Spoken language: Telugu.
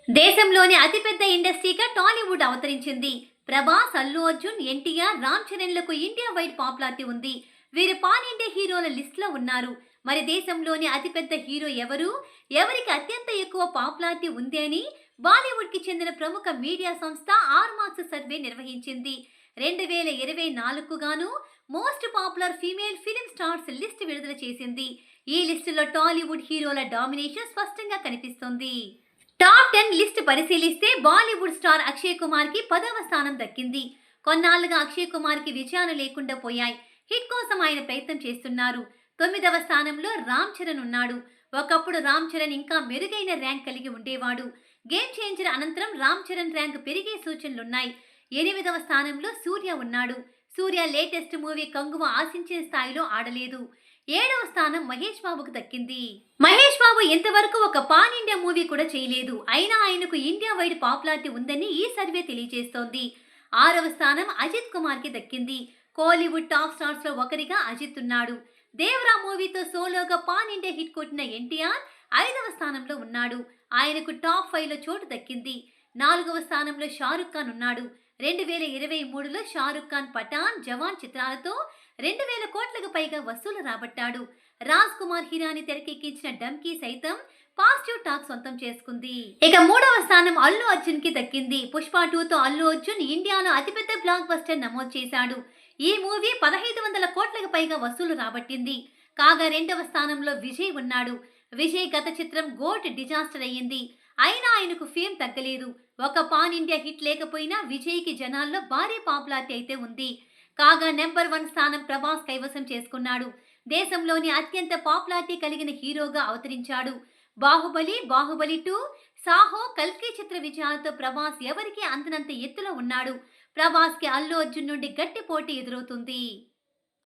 దేశంలోని అతిపెద్ద ఇండస్ట్రీగా టాలీవుడ్ అవతరించింది. ప్రభాస్, అల్లు అర్జున్, ఎన్టీఆర్, రామ్ చరణ్లకు ఇండియా వైడ్ పాపులారిటీ ఉంది. వీరు పాన్ ఇండియా హీరోల లిస్ట్ లో ఉన్నారు. మరి దేశంలోని అతిపెద్ద హీరో ఎవరు, ఎవరికి అత్యంత ఎక్కువ పాపులారిటీ ఉంది అని బాలీవుడ్ కి చెందిన ప్రముఖ మీడియా సంస్థ ఆర్మాక్స్ సర్వే నిర్వహించింది. 2024 గాను most popular female film stars list విడుదల చేసింది. ఈ లిస్టులో టాలీవుడ్ హీరోల డామినేషన్ స్పష్టంగా కనిపిస్తోంది. టాప్ 10 లిస్ట్ పరిశీలిస్తే బాలీవుడ్ స్టార్ అక్షయ్ కుమార్ కి 10వ స్థానం దక్కింది. కొన్నాళ్లుగా అక్షయ్ కుమార్ కి విజయాలు లేకుండా పోయాయి. హిట్ కోసం ఆయన ప్రయత్నం చేస్తున్నారు. 9వ స్థానంలో రామ్ చరణ్ ఉన్నాడు. ఒకప్పుడు రామ్ చరణ్ ఇంకా మెరుగైన ర్యాంక్ కలిగి ఉండేవాడు. గేమ్ చేంజర్ అనంతరం రామ్ చరణ్ ర్యాంక్ పెరిగే సూచనలున్నాయి. 8వ స్థానంలో సూర్య ఉన్నాడు. సూర్య లేటెస్ట్ మూవీ కంగువ ఆశించిన స్థాయిలో ఆడలేదు. 7వ స్థానం మహేష్ బాబుకు దక్కింది. మహేష్ బాబు ఇంతవరకు ఒక పాన్ ఇండియా మూవీ కూడా చేయలేదు. అయినా ఆయనకు ఇండియా వైడ్ పాపులారిటీ ఉందని ఈ సర్వే తెలియజేస్తోంది. 6వ స్థానం అజిత్ కుమార్ కి దక్కింది. కోలీవుడ్ టాప్ స్టార్స్ లో ఒకరిగా అజిత్ ఉన్నాడు. దేవరా మూవీతో సోలోగా పాన్ ఇండియా హిట్ కొట్టిన ఎన్టీఆర్ 5వ స్థానంలో ఉన్నాడు. ఆయనకు టాప్ 5 లో చోటు దక్కింది. 4వ స్థానంలో షారుఖ్ ఖాన్ ఉన్నాడు. 2023లో షారుఖ్ ఖాన్ పఠాన్, జవాన్ చిత్రాలతో 2000 కోట్లకు పైగా వసూలు రాబట్టాడు. రాజ్ కుమార్ హిరాని తెరకెక్కించిన డంకీ సైతం పాజిటివ్ టాక్ సొంతం చేసుకుంది. ఇక 3వ స్థానం అల్లు అర్జున్ కి దక్కింది. పుష్ప 2తో అల్లు అర్జున్ ఇండియాలో అతిపెద్ద బ్లాక్ బస్టర్ నమోదు చేశాడు. ఈ మూవీ 1500 కోట్లకు పైగా వసూలు రాబట్టింది. కాగా 2వ స్థానంలో విజయ్ ఉన్నాడు. విజయ్ గత చిత్రం గోట్ డిజాస్టర్ అయ్యింది. అయినా ఆయనకు ఫేమ్ తగ్గలేదు. ఒక పాన్ ఇండియా హిట్ లేకపోయినా విజయ్ కి జనాల్లో భారీ పాపులారిటీ అయితే ఉంది. కాగా నెంబర్ 1 స్థానం ప్రభాస్ కైవసం చేసుకున్నాడు. దేశంలోని అత్యంత పాపులారిటీ కలిగిన హీరోగా అవతరించాడు. బాహుబలి, బాహుబలి 2, సాహో, కల్కి చిత్ర విజయాలతో ప్రభాస్ ఎవరికీ అందనంత ఎత్తులో ఉన్నాడు. ప్రభాస్ కి అల్లు అర్జున్ నుండి గట్టి పోటీ ఎదురవుతుంది.